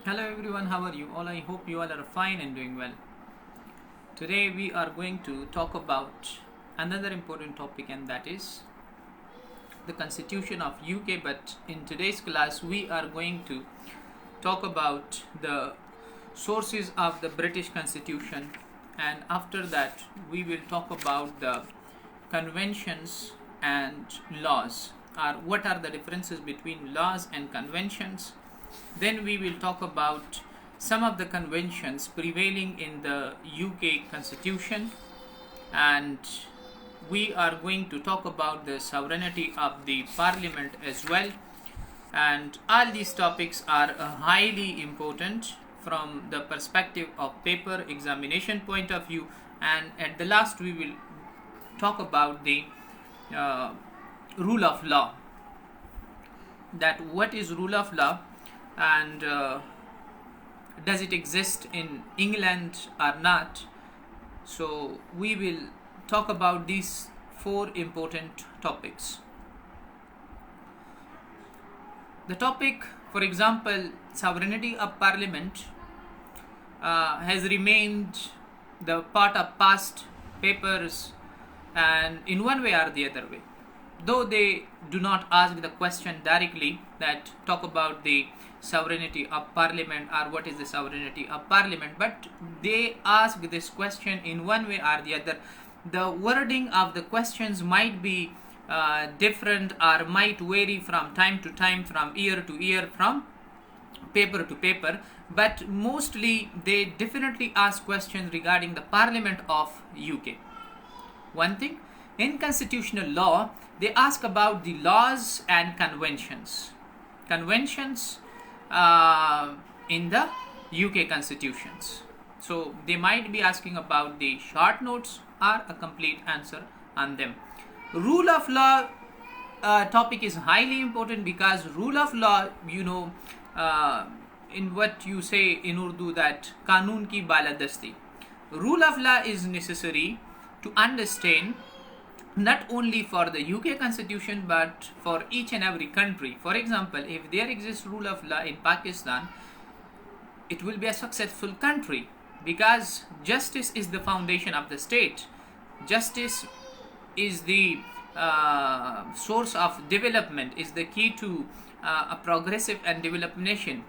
Hello everyone, how are you all? I hope you all are fine and doing well. Today we are going to talk about another important topic, and that is the Constitution of UK. But in today's class we are going to talk about the sources of the British Constitution, and after that we will talk about the conventions and laws, or what are the differences between laws and conventions. Then we will talk about some of the conventions prevailing in the UK Constitution, and we are going to talk about the sovereignty of the Parliament as well. And all these topics are highly important from the perspective of paper examination point of view. And at the last we will talk about the uh, rule of law, that what is rule of law, and does it exist in England or not. So we will talk about these four important topics. The topic, for example, sovereignty of Parliament, has remained the part of past papers, and in one way or the other way, though they do not ask the question directly that talk about the sovereignty of Parliament or what is the sovereignty of Parliament, but they ask this question in one way or the other. The wording of the questions might be different or might vary from time to time, from year to year, from paper to paper, but mostly they definitely ask questions regarding the Parliament of UK. One thing, in constitutional law, they ask about the laws and conventions. Conventions in the UK constitutions. So they might be asking about the short notes or a complete answer on them. Rule of law topic is highly important, because rule of law, in what you say in Urdu, that कानून की बालादस्ती. Rule of law is necessary to understand not only for the UK constitution but for each and every country. For example, if there exists rule of law in Pakistan, it will be a successful country, because justice is the foundation of the state. Justice is the source of development, is the key to a progressive and developed nation.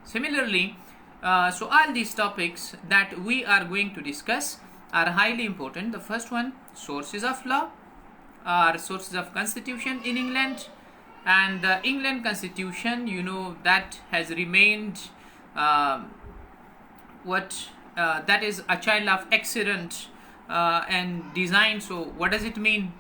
Similarly, so all these topics that we are going to discuss are highly important. The first one, sources of law or sources of constitution in England. And the England constitution, that has remained that is a child of accident and design. So what does it mean?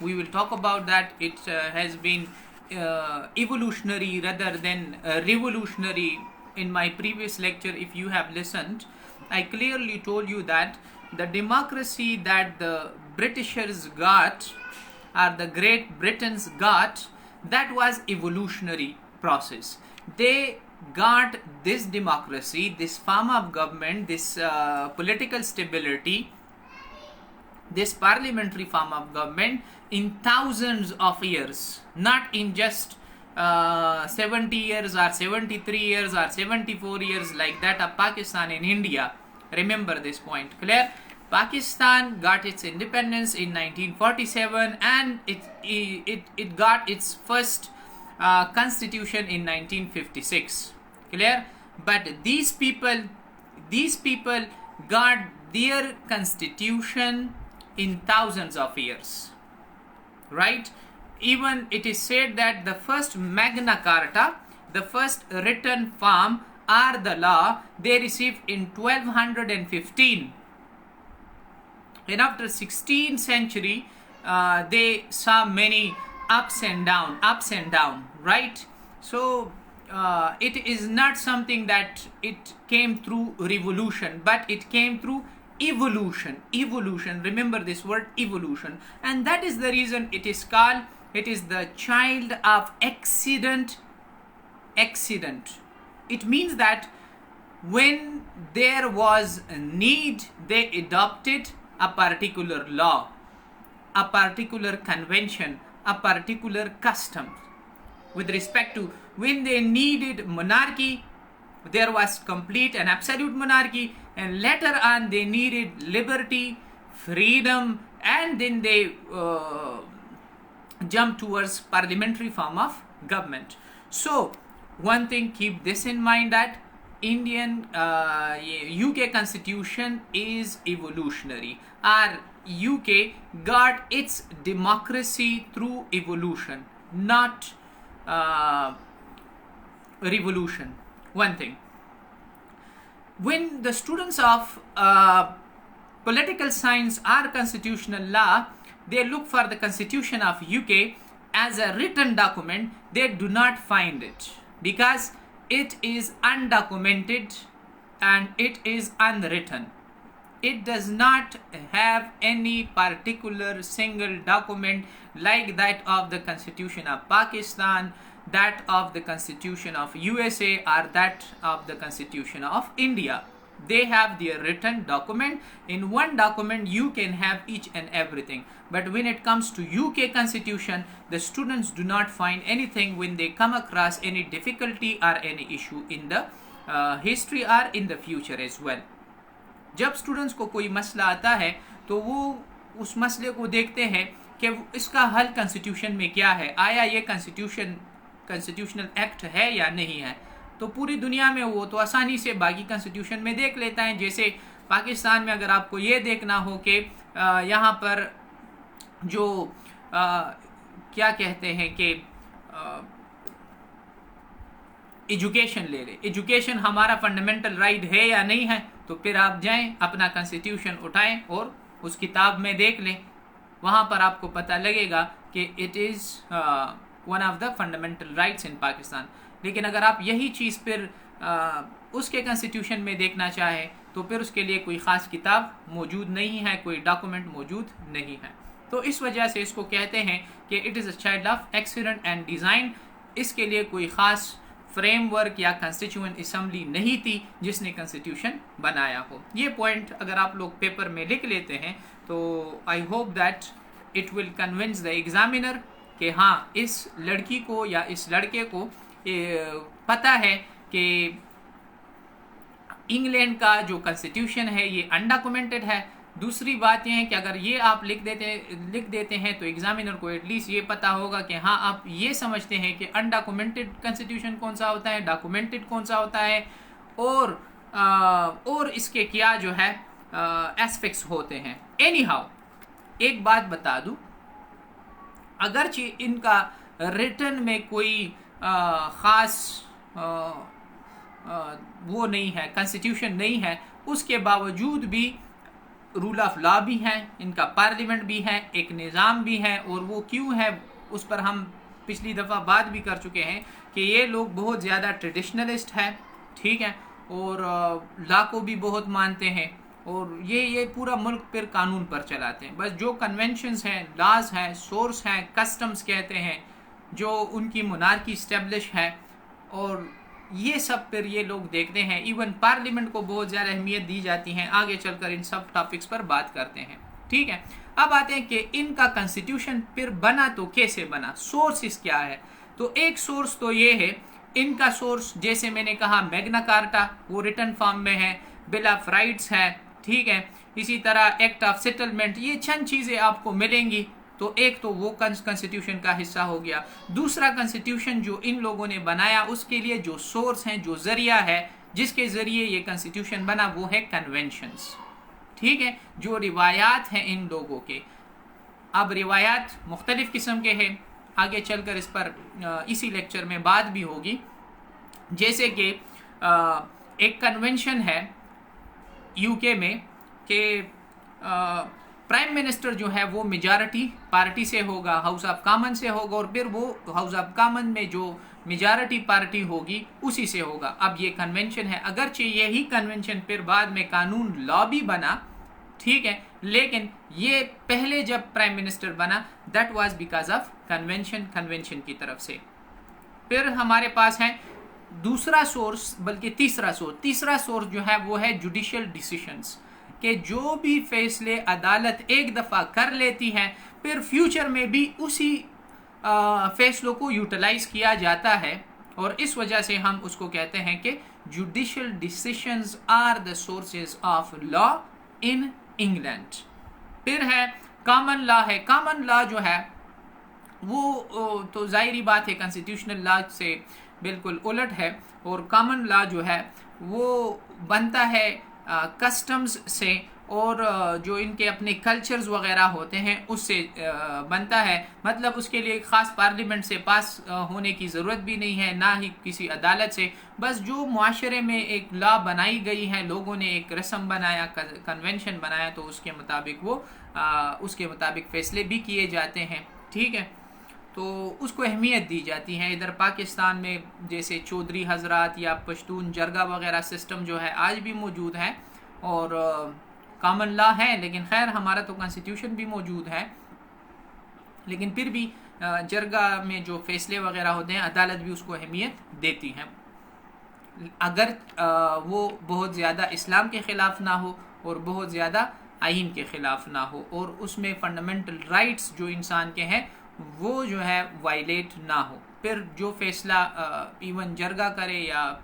We will talk about that. It has been evolutionary rather than revolutionary. In my previous lecture, if you have listened, I clearly told you that the democracy that the Britishers got, or the Great Britons got, that was evolutionary process. They got this democracy, this form of government, this political stability, this parliamentary form of government in thousands of years, not in just 70 years or 73 years or 74 years like that of Pakistan and India. Remember this point, clear? Pakistan got its independence in 1947, and it got its first constitution in 1956, clear? But these people got their constitution in thousands of years, right? Even it is said that the first Magna Carta, the first written form or the law, they received in 1215. And after 16th century, they saw many ups and down, right? So it is not something that it came through revolution, but it came through evolution. Remember this word, evolution. And that is the reason it is called, it is the child of accident. It means that when there was a need, they adopted a particular law, a particular convention, a particular custom. With respect to when they needed monarchy, there was complete and absolute monarchy, and later on they needed liberty, freedom, and then they jump towards parliamentary form of government. So one thing, keep this in mind, that Indian UK constitution is evolutionary. Our UK got its democracy through evolution, not revolution. One thing, when the students of political science or constitutional law, they look for the constitution of UK as a written document, they do not find it, because it is undocumented and it is unwritten. It does not have any particular single document like that of the Constitution of Pakistan, that of the Constitution of USA, or that of the Constitution of India. They have their written document. In one document you can have each and everything, but when it comes to UK constitution, the students do not find anything when they come across any difficulty or any issue in the history or in the future as well. जब students को कोई मसला आता है तो वो उस मसले को देखते हैं कि इसका हल कॉन्स्टिट्यूशन में क्या है, आया ये कॉन्स्टिट्यूशनल एक्ट है या नहीं है। तो पूरी दुनिया में वो तो आसानी से बाकी कॉन्स्टिट्यूशन में देख लेता है। जैसे पाकिस्तान में अगर आपको ये देखना हो कि यहाँ पर जो क्या कहते हैं कि एजुकेशन ले ले, एजुकेशन हमारा फंडामेंटल राइट है या नहीं है, तो फिर आप जाएं अपना कॉन्स्टिट्यूशन उठाएं और उस किताब में देख लें, वहाँ पर आपको पता लगेगा कि it is one of the fundamental rights in Pakistan. लेकिन अगर आप यही चीज़ फिर उसके कॉन्स्टिट्यूशन में देखना चाहें तो फिर उसके लिए कोई ख़ास किताब मौजूद नहीं है, कोई डॉक्यूमेंट मौजूद नहीं है। तो इस वजह से इसको कहते हैं कि it is a child of accident and design. इसके लिए कोई ख़ास फ्रेमवर्क या कॉन्स्टिट्यूएंट असेंबली नहीं थी जिसने कॉन्स्टिट्यूशन बनाया हो। ये पॉइंट अगर आप लोग पेपर में लिख लेते हैं तो I hope that it will convince the examiner कि हाँ इस लड़की को या इस लड़के को पता है कि इंग्लैंड का जो कॉन्स्टिट्यूशन है ये अनडॉक्यूमेंटेड है। दूसरी बात यह है कि अगर ये आप लिख देते हैं तो एग्जामिनर को एटलीस्ट ये पता होगा कि हाँ आप ये समझते हैं कि अनडॉक्यूमेंटेड कॉन्स्टिट्यूशन कौन सा होता है, डॉक्यूमेंटेड कौन सा होता है, और इसके क्या जो है एस्पेक्ट्स होते हैं। एनी हाउ एक बात बता दूं, अगरचे इनका रिटन में कोई ख़ास वो नहीं है, कॉन्स्टिट्यूशन नहीं है, उसके बावजूद भी रूल ऑफ लॉ भी है, इनका पार्लियामेंट भी है, एक निज़ाम भी है। और वो क्यों है उस पर हम पिछली दफ़ा बात भी कर चुके हैं कि ये लोग बहुत ज़्यादा ट्रेडिशनलिस्ट है, ठीक है, और लॉ को भी बहुत मानते हैं, और ये पूरा मुल्क फिर कानून पर चलाते हैं। बस जो कन्वेंशंस हैं, लॉज हैं, सोर्स हैं, कस्टम्स कहते हैं, जो उनकी मोनार्की इस्टेब्लिश है, और ये सब फिर ये लोग देखते हैं। इवन पार्लियामेंट को बहुत ज़्यादा अहमियत दी जाती है। आगे चलकर इन सब टॉपिक्स पर बात करते हैं, ठीक है। अब आते हैं कि इनका कॉन्स्टिट्यूशन फिर बना तो कैसे बना, सोर्सेस क्या है। तो एक सोर्स तो ये है, इनका सोर्स जैसे मैंने कहा मैग्ना कार्टा, वो रिटन फॉर्म में है, बिल ऑफ राइट्स है, ठीक है, इसी तरह एक्ट ऑफ सेटलमेंट, ये चंद चीज़ें आपको मिलेंगी। तो एक तो वो कॉन्स्टिट्यूशन का हिस्सा हो गया। दूसरा कॉन्स्टिट्यूशन जो इन लोगों ने बनाया उसके लिए जो सोर्स हैं, जो जरिया है जिसके ज़रिए ये कॉन्स्टिट्यूशन बना, वो है कन्वेंशंस, ठीक है, जो रिवायात हैं इन लोगों के। अब रिवायात मुख्तलिफ़ किस्म के हैं, आगे चलकर इस पर इसी लेक्चर में बात भी होगी। जैसे कि एक कन्वेंशन है यूके में कि प्राइम मिनिस्टर जो है वो मेजॉरिटी पार्टी से होगा, हाउस ऑफ कॉमन से होगा, और फिर वो हाउस ऑफ कॉमन में जो मेजॉरिटी पार्टी होगी उसी से होगा। अब ये कन्वेंशन है, अगरचे यही कन्वेंशन फिर बाद में कानून लॉ भी बना, ठीक है, लेकिन ये पहले जब प्राइम मिनिस्टर बना that was because of convention की तरफ से। फिर हमारे पास है दूसरा सोर्स, बल्कि तीसरा सोर्स जो है वो है जुडिशियल डिसीशंस, कि जो भी फैसले अदालत एक दफ़ा कर लेती है फिर फ्यूचर में भी उसी फैसलों को यूटिलाइज किया जाता है और इस वजह से हम उसको कहते हैं कि judicial decisions are the sources of law in England. फिर है कॉमन लॉ। है कॉमन लॉ जो है वो तो जाहिर बात है कॉन्स्टिट्यूशनल लॉ से बिल्कुल उलट है, और कॉमन लॉ जो है वो बनता है कस्टम्स से और जो इनके अपने कल्चर्स वगैरह होते हैं उससे बनता है। मतलब उसके लिए ख़ास पार्लियामेंट से पास होने की ज़रूरत भी नहीं है, ना ही किसी अदालत से। बस जो मुआशरे में एक लॉ बनाई गई है, लोगों ने एक रस्म बनाया, कन्वेंशन बनाया, तो उसके मुताबिक फ़ैसले भी किए जाते हैं। ठीक है, तो उसको अहमियत दी जाती है। इधर पाकिस्तान में जैसे चौधरी हजरात या पश्तून जरगा वगैरह सिस्टम जो है आज भी मौजूद है और कॉमन लॉ है, लेकिन खैर हमारा तो कॉन्स्टिट्यूशन भी मौजूद है, लेकिन फिर भी जरगा में जो फैसले वगैरह होते हैं अदालत भी उसको अहमियत देती है, अगर वो बहुत ज़्यादा इस्लाम के ख़िलाफ़ ना हो और बहुत ज़्यादा आइन के ख़िलाफ़ ना हो, और उसमें फ़ंडामेंटल राइट्स जो इंसान के हैं वो जो है वायलेट ना हो। फिर जो फैसला इवन जरगा करे या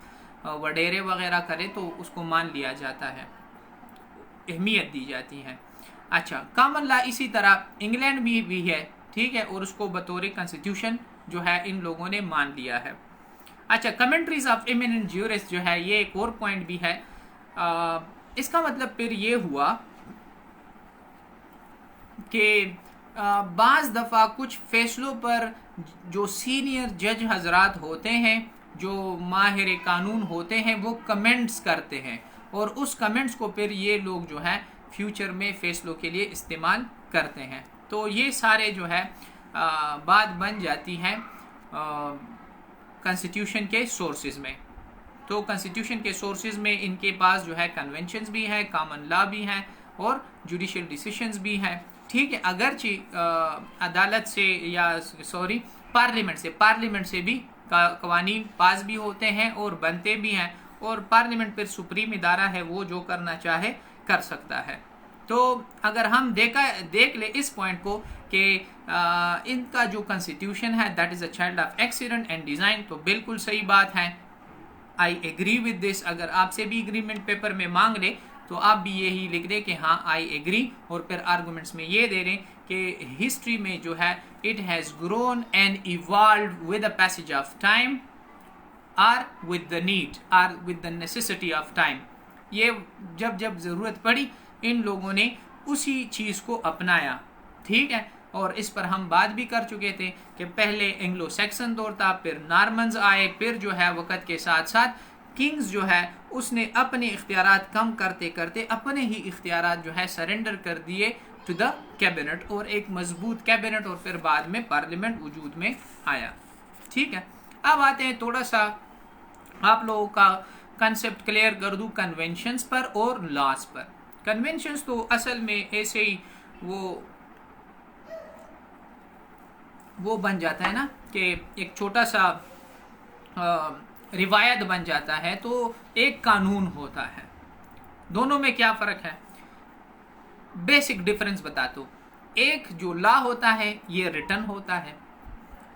वडेरे वगैरह करे तो उसको मान लिया जाता है, अहमियत दी जाती है। अच्छा, कॉमन लॉ इसी तरह इंग्लैंड में भी है, ठीक है, और उसको बतौर कॉन्स्टिट्यूशन जो है इन लोगों ने मान लिया है। अच्छा, कमेंट्रीज ऑफ एमिनेंट ज्यूरिस्ट जो है ये एक और पॉइंट भी है। इसका मतलब फिर ये हुआ कि बाज़ दफ़ा कुछ फैसलों पर जो सीनियर जज हजरात होते हैं, जो माहिर कानून होते हैं, वो कमेंट्स करते हैं और उस कमेंट्स को फिर ये लोग जो है फ्यूचर में फ़ैसलों के लिए इस्तेमाल करते हैं। तो ये सारे जो है बात बन जाती है कॉन्स्टिट्यूशन के सोर्सेज में। तो कॉन्स्टिट्यूशन के सोर्सेज में इनके पास जो है कन्वेंशंस भी है, कॉमन लॉ भी है और जुडिशियल डिसीशंस भी है। ठीक है, अगरचे अदालत से या पार्लियामेंट से भी कवानीन पास भी होते हैं और बनते भी हैं, और पार्लियामेंट फिर सुप्रीम इदारा है, वो जो करना चाहे कर सकता है। तो अगर हम देख ले इस पॉइंट को कि इनका जो कॉन्स्टिट्यूशन है that is a child of accident and design, तो बिल्कुल सही बात है, आई एग्री विद दिस। अगर आपसे भी एग्रीमेंट पेपर में मांग ले तो आप भी यही लिख दें कि हाँ आई एग्री, और फिर आर्गूमेंट्स में ये दे दें कि हिस्ट्री में जो है it has grown and evolved with the passage of time or with the need or with the necessity of time. ये जब जब ज़रूरत पड़ी इन लोगों ने उसी चीज़ को अपनाया। ठीक है, और इस पर हम बात भी कर चुके थे कि पहले एंग्लो सैक्सन दौर था, फिर नॉर्मन्स आए, फिर जो है वक़्त के साथ साथ किंग्स जो है उसने अपने इख्तियारात कम करते करते अपने ही इख्तियारात जो है सरेंडर कर दिए टू द कैबिनेट, और एक मजबूत कैबिनेट और फिर बाद में पार्लियामेंट वजूद में आया। ठीक है, अब आते हैं थोड़ा सा आप लोगों का कंसेप्ट क्लियर कर दूं कन्वेंशंस पर और लॉज पर। कन्वेंशंस तो असल में ऐसे ही वो बन जाता है ना कि एक छोटा सा रिवायत बन जाता है, तो एक कानून होता है। दोनों में क्या फ़र्क है, बेसिक डिफरेंस बताता हूँ। एक जो लॉ होता है ये रिटन होता है,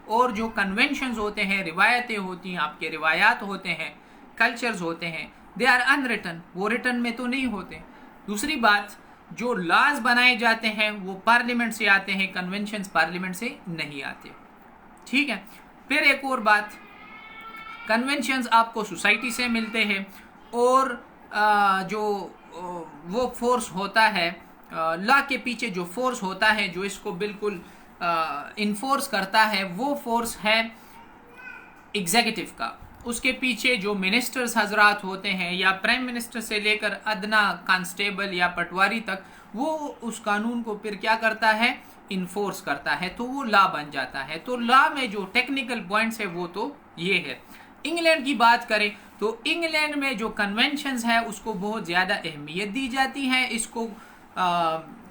और जो कन्वेंशंस होते हैं, रिवायतें होती हैं, आपके रिवायात होते हैं, कल्चर्स होते हैं, दे आर अनरिटन, वो रिटन में तो नहीं होते। दूसरी बात, जो लॉज बनाए जाते हैं वो पार्लियामेंट से आते हैं, कन्वेंशंस पार्लियामेंट से नहीं आते। ठीक है, फिर एक और बात, कन्वेंशंस आपको सोसाइटी से मिलते हैं, और जो वो फोर्स होता है लॉ के पीछे, जो फोर्स होता है जो इसको बिल्कुल इन्फोर्स करता है, वो फोर्स है एग्जीक्यूटिव का। उसके पीछे जो मिनिस्टर्स हजरात होते हैं, या प्राइम मिनिस्टर से लेकर अदना कांस्टेबल या पटवारी तक, वो उस कानून को फिर क्या करता है, इन्फोर्स करता है, तो वो लॉ बन जाता है। तो लॉ में जो टेक्निकल पॉइंट्स है वो तो ये है। इंग्लैंड की बात करें तो इंग्लैंड में जो कन्वेंशंस है उसको बहुत ज़्यादा अहमियत दी जाती है, इसको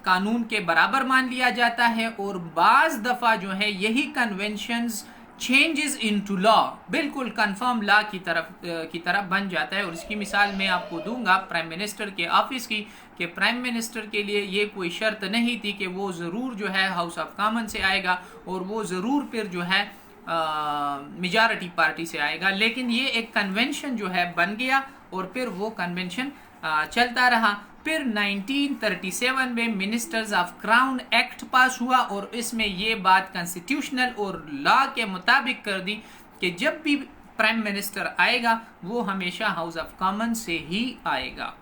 कानून के बराबर मान लिया जाता है, और बाज़ दफ़ा जो है यही कन्वेंशंस चेंजेस इनटू लॉ, बिल्कुल कंफर्म लॉ की तरफ बन जाता है। और इसकी मिसाल मैं आपको दूंगा प्राइम मिनिस्टर के ऑफिस की, कि प्राइम मिनिस्टर के लिए ये कोई शर्त नहीं थी कि वो ज़रूर जो है हाउस ऑफ कॉमन से आएगा, और वो ज़रूर फिर जो है मेजॉरिटी पार्टी से आएगा, लेकिन ये एक कन्वेंशन जो है बन गया और फिर वो कन्वेंशन चलता रहा। फिर 1937 में मिनिस्टर्स ऑफ क्राउन एक्ट पास हुआ और इसमें ये बात कॉन्स्टिट्यूशनल और लॉ के मुताबिक कर दी कि जब भी प्राइम मिनिस्टर आएगा वो हमेशा हाउस ऑफ कॉमन से ही आएगा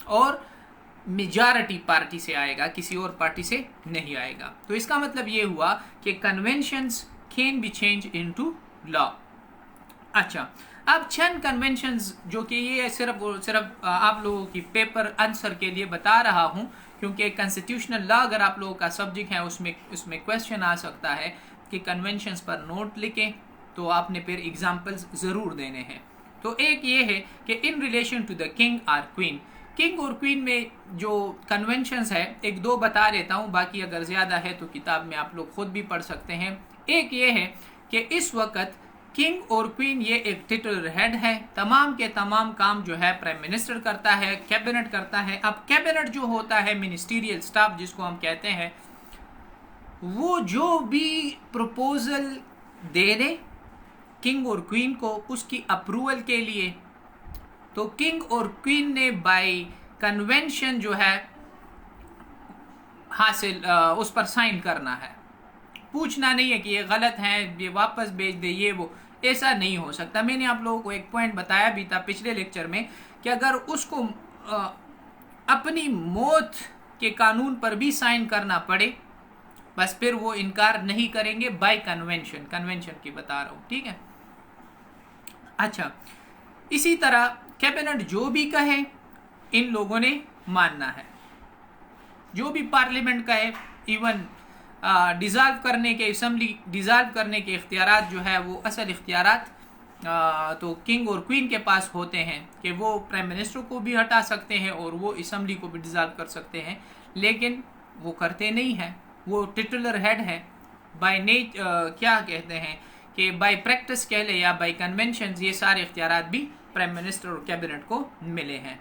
और मेजॉरिटी पार्टी से आएगा, किसी और पार्टी से नहीं आएगा। तो इसका मतलब ये हुआ कि conventions can be change into law. अच्छा, अब चंद कन्वेंशंस जो कि ये सिर्फ आप लोगों की पेपर आंसर के लिए बता रहा हूं, क्योंकि कॉन्स्टिट्यूशनल लॉ अगर आप लोगों का सब्जेक्ट है उसमें क्वेश्चन आ सकता है कि कन्वेंशंस पर नोट लिखें, तो आपने फिर एग्जाम्पल्स ज़रूर देने हैं। तो एक ये है कि in relation to the king और क्वीन, किंग और क्वीन में जो कन्वेंशंस है एक दो बता देता हूँ, बाकी अगर ज़्यादा है तो किताब में आप लोग खुद भी पढ़ सकते हैं। एक ये है कि इस वक्त किंग और क्वीन ये एक टिटुलर हेड है, तमाम के तमाम काम जो है प्राइम मिनिस्टर करता है, कैबिनेट करता है। अब कैबिनेट जो होता है मिनिस्टीरियल स्टाफ जिसको हम कहते हैं, वो जो भी प्रपोजल दे दे किंग और क्वीन को उसकी अप्रूवल के लिए, तो किंग और क्वीन ने बाय कन्वेंशन जो है हासिल उस पर साइन करना है। पूछना नहीं है कि ये गलत है, ये वापस भेज दे, ये वो, ऐसा नहीं हो सकता। मैंने आप लोगों को एक पॉइंट बताया भी था पिछले लेक्चर में कि अगर उसको अपनी मौत के कानून पर भी साइन करना पड़े बस फिर वो इनकार नहीं करेंगे बाय कन्वेंशन की बता रहा हूं, ठीक है। अच्छा, इसी तरह कैबिनेट जो भी कहे इन लोगों ने मानना है, जो भी पार्लियामेंट कहे, इवन डिज़ाल्व करने के असेंबली डिज़ाल्व करने के इख्तियारात जो है वो असल इख्तियारात तो किंग और क्वीन के पास होते हैं कि वो प्राइम मिनिस्टर को भी हटा सकते हैं और वो असेंबली को भी डिज़ाल्व कर सकते हैं, लेकिन वो करते नहीं हैं। वो टिटुलर हेड है बाय क्या कहते हैं कि बाय प्रैक्टिस कह ले या बाय कन्वेंशन, ये सारे इख्तियारात भी प्राइम मिनिस्टर और कैबिनेट को मिले हैं।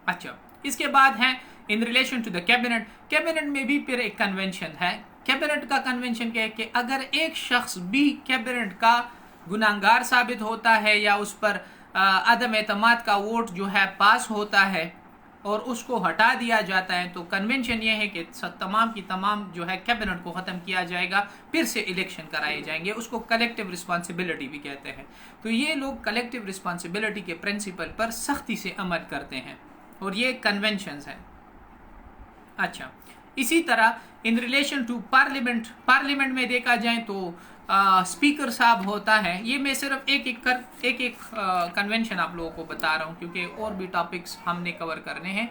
अच्छा, इसके बाद है in relation to the cabinet, cabinet में भी फिर एक कन्वेंशन है। कैबिनेट का कन्वेंशन क्या है कि अगर एक शख्स भी कैबिनेट का गुनाहगार साबित होता है या उस पर अदम एतमाद का वोट जो है पास होता है और उसको हटा दिया जाता है, तो कन्वेंशन ये है कि तमाम की तमाम जो है कैबिनेट को ख़त्म किया जाएगा, फिर से इलेक्शन कराए जाएंगे। उसको कलेक्टिव रिस्पॉन्सिबिलिटी भी कहते हैं। तो ये लोग कलेक्टिव रिस्पॉन्सिबिलिटी के प्रिंसिपल पर सख्ती से अमल करते हैं और ये कन्वेंशंस हैं। अच्छा, इसी तरह इन रिलेशन टू पार्लियामेंट में देखा जाए तो स्पीकर साहब होता है। ये मैं सिर्फ एक कन्वेंशन आप लोगों को बता रहा हूँ क्योंकि और भी टॉपिक्स हमने कवर करने हैं।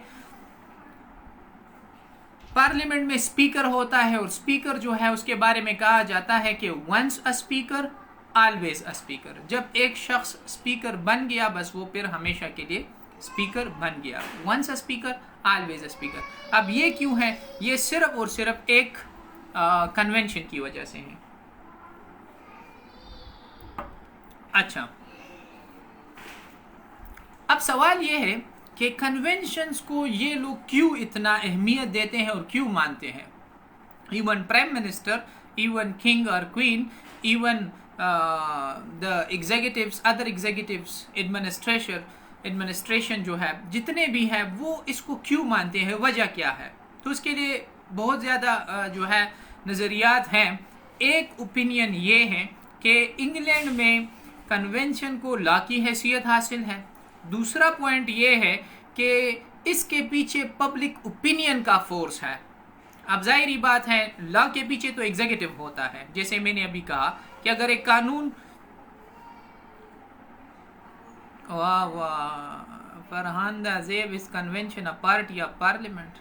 पार्लियामेंट में स्पीकर होता है और स्पीकर जो है उसके बारे में कहा जाता है कि once a speaker always a speaker. जब एक शख्स स्पीकर बन गया बस वो फिर हमेशा के लिए स्पीकर बन गया। Once a speaker always a speaker. अब ये क्यों है? ये सिर्फ और सिर्फ एक कन्वेंशन की वजह से है। अच्छा, अब सवाल ये है कि कन्वेंशंस को ये लोग क्यों इतना अहमियत देते हैं और क्यों मानते हैं। Even prime minister, even king और queen, even the executives, other executives, administration जो है जितने भी हैं वो इसको क्यों मानते हैं, वजह क्या है? तो उसके लिए बहुत ज़्यादा जो है नज़रियात हैं। एक ओपिनियन ये है कि इंग्लैंड में कन्वेंशन को लॉ की हैसियत हासिल है। दूसरा पॉइंट ये है कि इसके पीछे पब्लिक ओपिनियन का फोर्स है। अब जाहिर बात है लॉ के पीछे तो एग्जीक्यूटिव होता है। जैसे मैंने अभी कहा कि अगर एक कानून, वाह वाह, फरहान ज़ेब इस convention a party of parliament.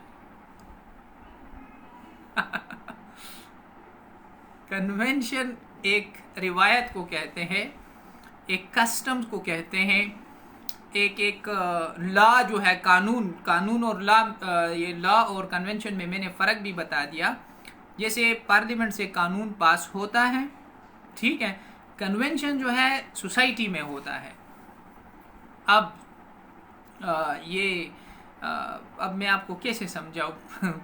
Convention एक रिवायत को कहते हैं, एक कस्टम को कहते हैं, एक लॉ जो है, कानून और लॉ, ये लॉ और कन्वेंशन में मैंने फ़र्क भी बता दिया। जैसे पार्लियामेंट से कानून पास होता है, ठीक है, कन्वेंशन जो है सोसाइटी में होता है। अब अब मैं आपको कैसे समझाऊँ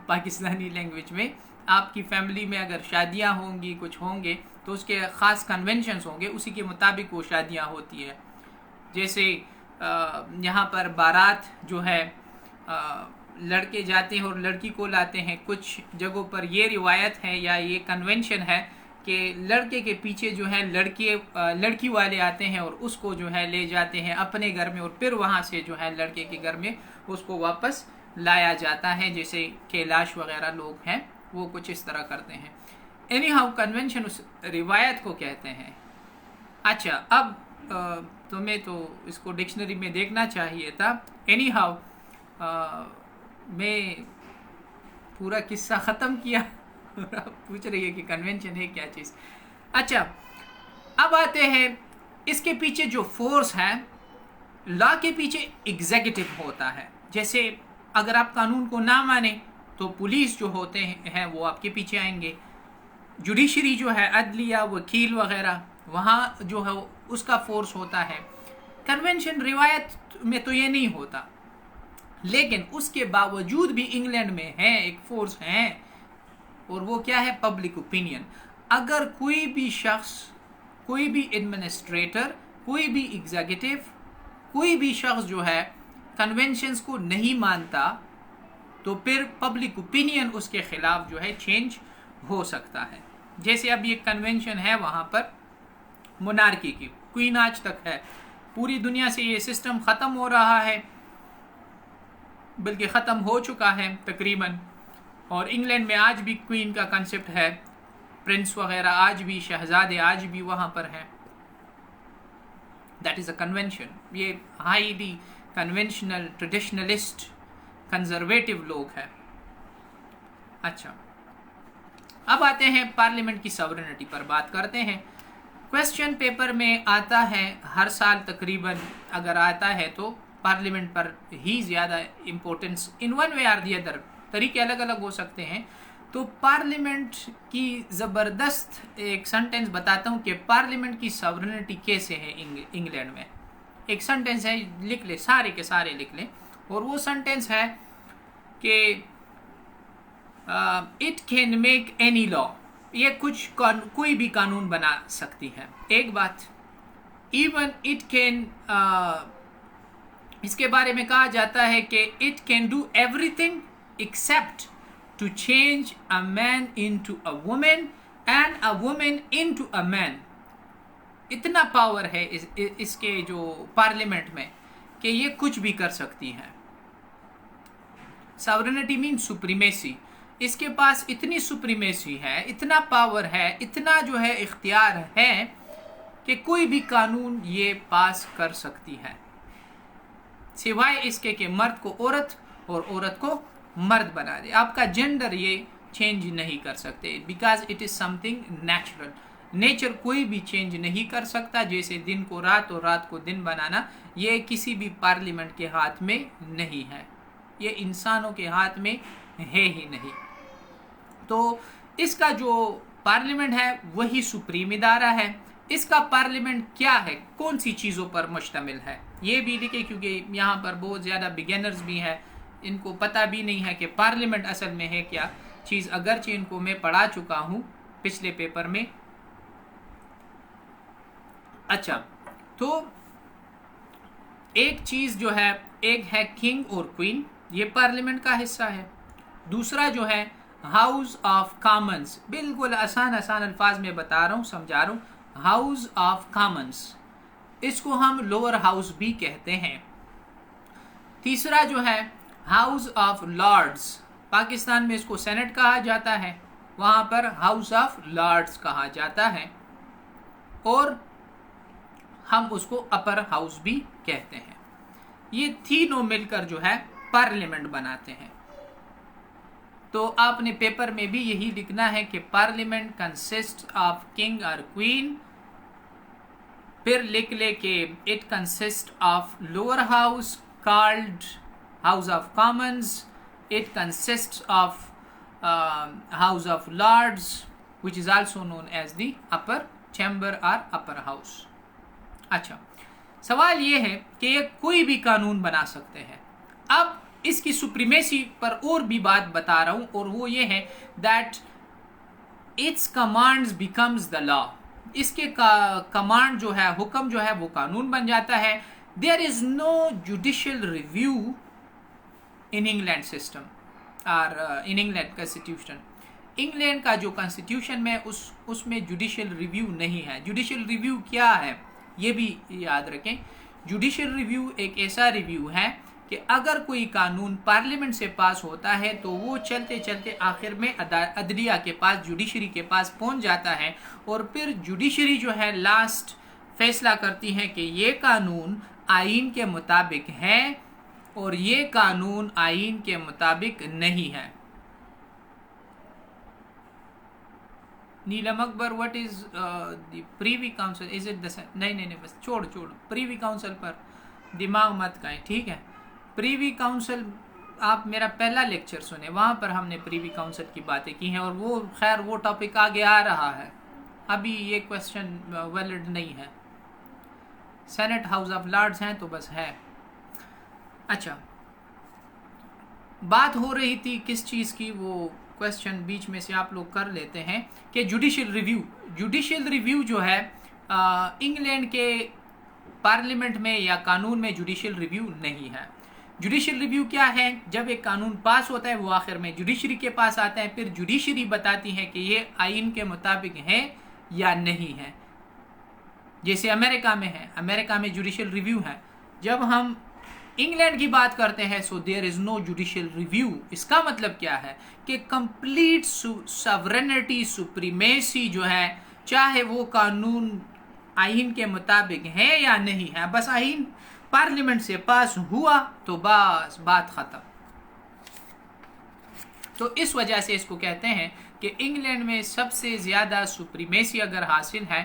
पाकिस्तानी लैंग्वेज में, आपकी फैमिली में अगर शादियां होंगी, कुछ होंगे, तो उसके ख़ास कन्वेंशंस होंगे, उसी के मुताबिक वो शादियां होती है। जैसे यहाँ पर बारात जो है लड़के जाते हैं और लड़की को लाते हैं। कुछ जगहों पर ये रिवायत है या ये कन्वेंशन है कि लड़के के पीछे जो है लड़की वाले आते हैं और उसको जो है ले जाते हैं अपने घर में, और फिर वहाँ से जो है लड़के के घर में उसको वापस लाया जाता है। जैसे कैलाश वगैरह लोग हैं वो कुछ इस तरह करते हैं। एनी हाउ कन्वेंशन उस रिवायत को कहते हैं। अच्छा, अब तुम्हें तो इसको डिक्शनरी में देखना चाहिए था। एनी हाउ मैं पूरा किस्सा ख़त्म किया और आप पूछ रही है कि कन्वेंशन है क्या चीज़। अच्छा, अब आते हैं इसके पीछे जो फोर्स है, लॉ के पीछे एग्जीक्यूटिव होता है। जैसे अगर आप कानून को ना माने तो पुलिस जो होते हैं वो आपके पीछे आएंगे। जुडिशरी जो है, अदलिया, वकील वगैरह, वहाँ जो है उसका फोर्स होता है। कन्वेंशन रिवायत में तो ये नहीं होता, लेकिन उसके बावजूद भी इंग्लैंड में है एक फोर्स है, और वो क्या है? Public opinion. अगर कोई भी शख्स, कोई भी एडमिनिस्ट्रेटर, कोई भी एग्जीक्यूटिव, कोई भी शख्स जो है कन्वेंशंस को नहीं मानता, तो फिर पब्लिक ओपिनियन उसके खिलाफ जो है चेंज हो सकता है। जैसे अब ये कन्वेंशन है वहाँ पर मोनार्की की, क्वीन आज तक है। पूरी दुनिया से ये सिस्टम ख़त्म हो रहा है, बल्कि ख़त्म हो चुका है तकरीबन। और इंग्लैंड में आज भी क्वीन का कंसेप्ट है, प्रिंस वगैरह आज भी, शहजादे आज भी वहाँ पर हैं। That is a convention. ये हाईली कन्वेंशनल, ट्रेडिशनलिस्ट, कंजर्वेटिव लोग हैं। अच्छा, अब आते हैं पार्लियामेंट की सॉवरेनिटी पर बात करते हैं। क्वेश्चन पेपर में आता है हर साल तकरीबन, अगर आता है तो पार्लियामेंट पर ही ज़्यादा importance, in one way or the other, तरीके अलग अलग हो सकते हैं। तो पार्लियामेंट की ज़बरदस्त एक सेंटेंस बताता हूँ कि पार्लियामेंट की सॉवरेनिटी कैसे है इंग्लैंड में। एक सेंटेंस है, लिख ले, सारे के सारे लिख लें, और वो सेंटेंस है कि it can make any law. ये कोई भी कानून बना सकती है। एक बात, इवन इट कैन, इसके बारे में कहा जाता है कि it can do everything except to change a man into a woman and a woman into a man. इतना पावर है इसके जो पार्लियामेंट में कि ये कुछ भी कर सकती है। Sovereignty mean supremacy. इसके पास इतनी सुप्रीमेसी है, इतना पावर है, इतना जो है इख्तियार है कि कोई भी कानून ये पास कर सकती है, सिवाय इसके कि मर्द को औरत और औरत को मर्द बना दे। आपका जेंडर ये चेंज नहीं कर सकते, because it is something natural. Nature कोई भी चेंज नहीं कर सकता। जैसे दिन को रात और रात को दिन बनाना, ये किसी भी पार्लियामेंट के हाथ में नहीं है, ये इंसानों के हाथ में है ही नहीं। तो इसका जो पार्लियामेंट है वही सुप्रीम इदारा है। इसका पार्लियामेंट क्या है, कौन सी चीज़ों पर मुश्तमिल है, ये भी लिखे, क्योंकि यहाँ पर बहुत ज़्यादा बिगिनर्स भी हैं, इनको पता भी नहीं है कि पार्लियामेंट असल में है क्या चीज़, अगरचे इनको मैं पढ़ा चुका हूँ पिछले पेपर में। अच्छा, तो एक चीज़ जो है, एक है किंग और क्वीन, ये पार्लियामेंट का हिस्सा है। दूसरा जो है हाउस ऑफ कॉमन्स, बिल्कुल आसान आसान अल्फाज में बता रहा हूँ, समझा रहा हूँ। हाउस ऑफ कॉमन्स, इसको हम लोअर हाउस भी कहते हैं। तीसरा जो है हाउस ऑफ लॉर्ड्स, पाकिस्तान में इसको सेनेट कहा जाता है, वहाँ पर हाउस ऑफ लॉर्ड्स कहा जाता है, और हम उसको अपर हाउस भी कहते हैं। ये तीनों मिलकर जो है पार्लियामेंट बनाते हैं। तो आपने पेपर में भी यही लिखना है कि पार्लियामेंट कंसिस्ट ऑफ किंग और क्वीन, फिर लिख ले कि it consist of lower house called house of commons, it consist of house of lords which is also known as the upper chamber और अपर हाउस। अच्छा, सवाल ये है कि ये कोई भी कानून बना सकते हैं। अब इसकी सुप्रीमेसी पर और भी बात बता रहा हूँ, और वो ये है that it's commands becomes the law, इसके कमांड जो है, हुक्म जो है वो कानून बन जाता है। There is no judicial review in England system और इन इंग्लैंड कॉन्स्टिट्यूशन। इंग्लैंड का जो कॉन्स्टिट्यूशन में उसमें जुडिशियल रिव्यू नहीं है। जुडिशियल रिव्यू क्या है ये भी याद रखें। जुडिशियल रिव्यू एक ऐसा रिव्यू है कि अगर कोई कानून पार्लियामेंट से पास होता है तो वो चलते चलते आखिर में अदलिया के पास, जुडिशरी के पास पहुंच जाता है, और फिर जुडिशरी जो है लास्ट फैसला करती है कि ये कानून आइन के मुताबिक है और ये कानून आइन के मुताबिक नहीं है। Neelam Akbar, what is the privy council, is it the same? नहीं, बस छोड़ प्रीवी काउंसिल पर दिमाग मत खाएं, ठीक है। प्रीवी काउंसिल, आप मेरा पहला लेक्चर सुने, वहाँ पर हमने प्रीवी काउंसिल की बातें की हैं, और वो खैर वो टॉपिक आगे आ रहा है, अभी ये क्वेश्चन वैलिड नहीं है। सेनेट हाउस ऑफ लॉर्ड्स हैं तो बस है। अच्छा, बात हो रही थी किस चीज़ की, वो क्वेश्चन बीच में से आप लोग कर लेते हैं कि जुडिशियल रिव्यू जो है इंग्लैंड के पार्लियामेंट में या कानून में जुडिशियल रिव्यू नहीं है। जुडिशियल रिव्यू क्या है? जब एक कानून पास होता है वो आखिर में जुडिशरी के पास आता है, फिर जुडिशरी बताती है कि ये आइन के मुताबिक है या नहीं है। जैसे अमेरिका में है, अमेरिका में जुडिशियल रिव्यू है। जब हम इंग्लैंड की बात करते हैं, so there is no judicial review. इसका मतलब क्या है कि कंप्लीट सॉवरेनिटी, सुप्रीमेसी जो है, चाहे वो कानून आइन के मुताबिक है या नहीं है, बस आइन पार्लियामेंट से पास हुआ तो बस बात खत्म। तो इस वजह से इसको कहते हैं कि इंग्लैंड में सबसे ज्यादा सुप्रीमेसी अगर हासिल है,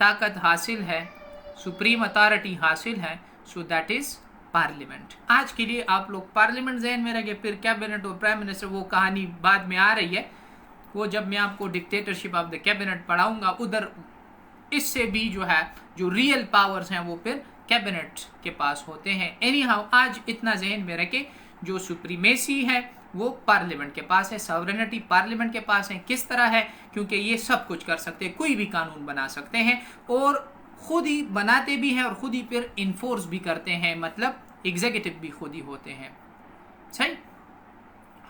ताकत हासिल है, सुप्रीम अथॉरिटी हासिल है, सो दैट इज पार्लियामेंट। आज के लिए आप लोग पार्लियामेंट ज़हन में रखें, फिर कैबिनेट और प्राइम मिनिस्टर वो कहानी बाद में आ रही है, वो जब मैं आपको डिक्टेटरशिप ऑफ द कैबिनेट पढ़ाऊंगा उधर इससे भी जो है जो रियल पावर्स हैं वो फिर कैबिनेट के पास होते हैं। एनी हाउ, आज इतना जहन में रखें, जो सुप्रीमेसी है वो पार्लियामेंट के पास है, सॉवरेनिटी पार्लियामेंट के पास है। किस तरह है? क्योंकि ये सब कुछ कर सकते हैं, कोई भी कानून बना सकते हैं, और खुद ही बनाते भी हैं और खुद ही फिर इन्फोर्स भी करते हैं, मतलब एग्जीक्यूटिव भी खुद ही होते हैं। सही।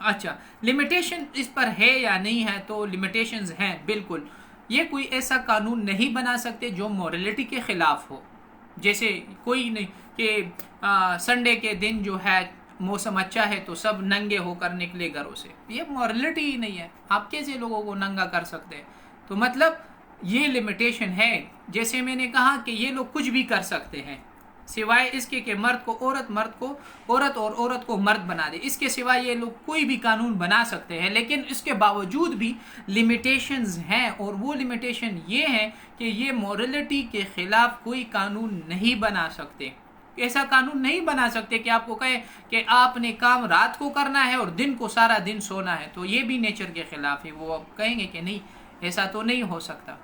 अच्छा, लिमिटेशन इस पर है या नहीं है? तो लिमिटेशंस हैं बिल्कुल। ये कोई ऐसा कानून नहीं बना सकते जो मॉरलिटी के खिलाफ हो। जैसे कोई नहीं कि संडे के दिन जो है मौसम अच्छा है तो सब नंगे होकर निकले घरों से, ये मॉरलिटी ही नहीं है। आप कैसे लोगों को नंगा कर सकते हैं? तो मतलब ये लिमिटेशन है। जैसे मैंने कहा कि ये लोग कुछ भी कर सकते हैं सिवाय इसके कि मर्द को औरत, मर्द को औरत और औरत को मर्द बना दे। इसके सिवाय ये लोग कोई भी कानून बना सकते हैं, लेकिन इसके बावजूद भी लिमिटेशंस हैं, और वो लिमिटेशन ये है कि ये मॉरलिटी के खिलाफ कोई कानून नहीं बना सकते। ऐसा कानून नहीं बना सकते कि आपको कहे कि आपने काम रात को करना है और दिन को सारा दिन सोना है, तो ये भी नेचर के खिलाफ है। वो आप कहेंगे कि नहीं, ऐसा तो नहीं हो सकता,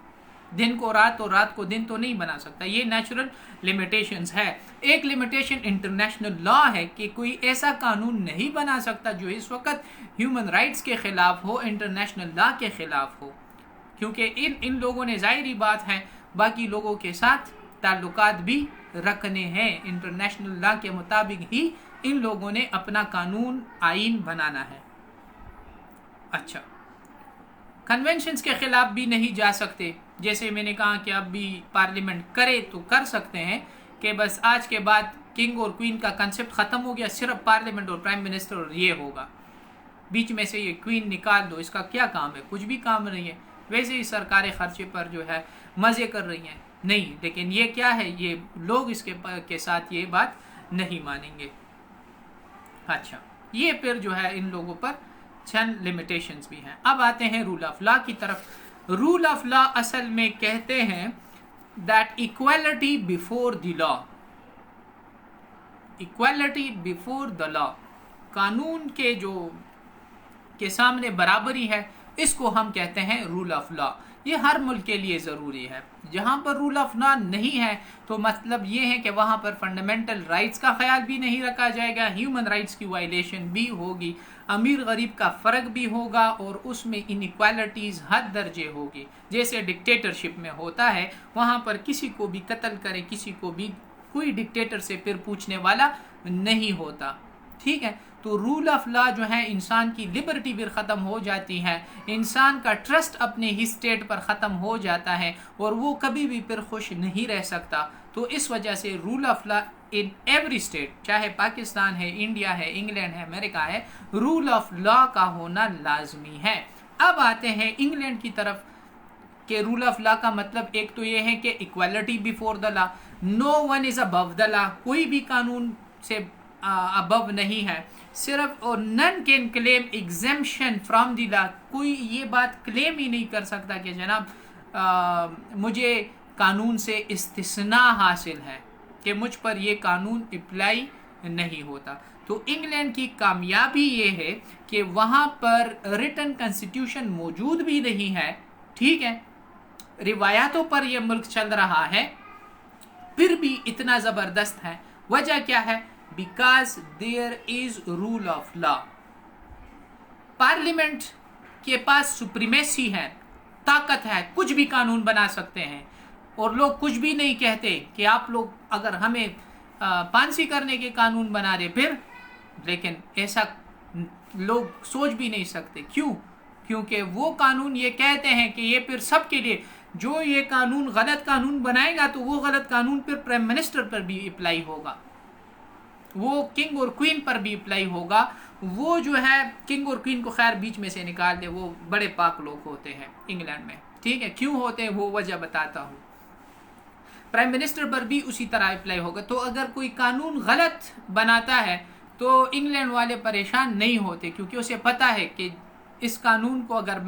दिन को रात और रात को दिन तो नहीं बना सकता। ये नेचुरल लिमिटेशंस है। एक लिमिटेशन इंटरनेशनल लॉ है कि कोई ऐसा कानून नहीं बना सकता जो इस वक्त ह्यूमन राइट्स के खिलाफ हो, इंटरनेशनल लॉ के खिलाफ हो, क्योंकि इन लोगों ने, जाहिर बात है, बाकी लोगों के साथ ताल्लुकात भी रखने हैं। इंटरनेशनल लॉ के मुताबिक ही इन लोगों ने अपना कानून, आइन बनाना है। अच्छा, कन्वेंशंस के खिलाफ भी नहीं जा सकते। जैसे मैंने कहा कि अब भी पार्लियामेंट करे तो कर सकते हैं कि बस आज के बाद किंग और क्वीन का कंसेप्ट ख़त्म हो गया, सिर्फ पार्लियामेंट और प्राइम मिनिस्टर और ये होगा, बीच में से ये क्वीन निकाल दो, इसका क्या काम है? कुछ भी काम नहीं है। वैसे ही सरकारी खर्चे पर जो है मज़े कर रही हैं, नहीं, लेकिन ये क्या है, ये लोग इसके के साथ ये बात नहीं मानेंगे। अच्छा, ये फिर जो है इन लोगों पर चंद लिमिटेशंस भी हैं। अब आते हैं रूल ऑफ लॉ की तरफ। रूल ऑफ लॉ असल में कहते हैं that equality before the law, equality before the law, कानून के सामने बराबरी है, इसको हम कहते हैं रूल ऑफ लॉ। ये हर मुल्क के लिए ज़रूरी है। जहाँ पर रूल ऑफ लॉ नहीं है तो मतलब ये है कि वहाँ पर फंडामेंटल राइट्स का ख्याल भी नहीं रखा जाएगा, ह्यूमन राइट्स की वायलेशन भी होगी, अमीर गरीब का फ़र्क भी होगा और उसमें इनइक्वालिटीज़ हद दर्जे होगी। जैसे डिक्टेटरशिप में होता है, वहाँ पर किसी को भी कत्ल करे, किसी को भी, कोई डिक्टेटर से फिर पूछने वाला नहीं होता। ठीक है, तो रूल ऑफ लॉ जो है, इंसान की लिबर्टी भी ख़त्म हो जाती है, इंसान का ट्रस्ट अपने ही स्टेट पर ख़त्म हो जाता है और वो कभी भी फिर खुश नहीं रह सकता। तो इस वजह से rule of law in every state, चाहे पाकिस्तान है, इंडिया है, इंग्लैंड है, अमेरिका है, रूल ऑफ लॉ का होना लाजमी है। अब आते हैं इंग्लैंड की तरफ के रूल ऑफ लॉ का मतलब एक तो ये है कि equality before the law, no one is above the law, कोई भी कानून से अबव नहीं है, सिर्फ और none can claim exemption from the law, कोई ये बात क्लेम ही नहीं कर सकता कि जनाब मुझे कानून से इस्तिस्ना हासिल है, कि मुझ पर ये कानून अप्लाई नहीं होता। तो इंग्लैंड की कामयाबी ये है कि वहाँ पर रिटन कॉन्स्टिट्यूशन मौजूद भी नहीं है, ठीक है, रिवायातों पर यह मुल्क चल रहा है, फिर भी इतना ज़बरदस्त है। वजह क्या है? Because there is rule of law. Parliament के पास सुप्रीमेसी है, ताकत है, कुछ भी कानून बना सकते हैं और लोग कुछ भी नहीं कहते कि आप लोग अगर हमें फांसी करने के कानून बना रहे फिर, लेकिन ऐसा लोग सोच भी नहीं सकते। क्यों? क्योंकि वो कानून ये कहते हैं कि ये फिर सबके लिए, जो ये कानून गलत कानून बनाएगा तो वो गलत कानून फिर प्राइम मिनिस्टर पर भी अप्लाई होगा, वो किंग और क्वीन पर भी अप्लाई होगा। वो जो है किंग और क्वीन को खैर बीच में से निकाल दे, वो बड़े पाक लोग होते हैं इंग्लैंड में, ठीक है, क्यों होते हैं वो वजह बताता हूँ। प्राइम मिनिस्टर पर भी उसी तरह अप्लाई होगा। तो अगर कोई कानून गलत बनाता है तो इंग्लैंड वाले परेशान नहीं होते, क्योंकि उसे पता है कि इस कानून को अगर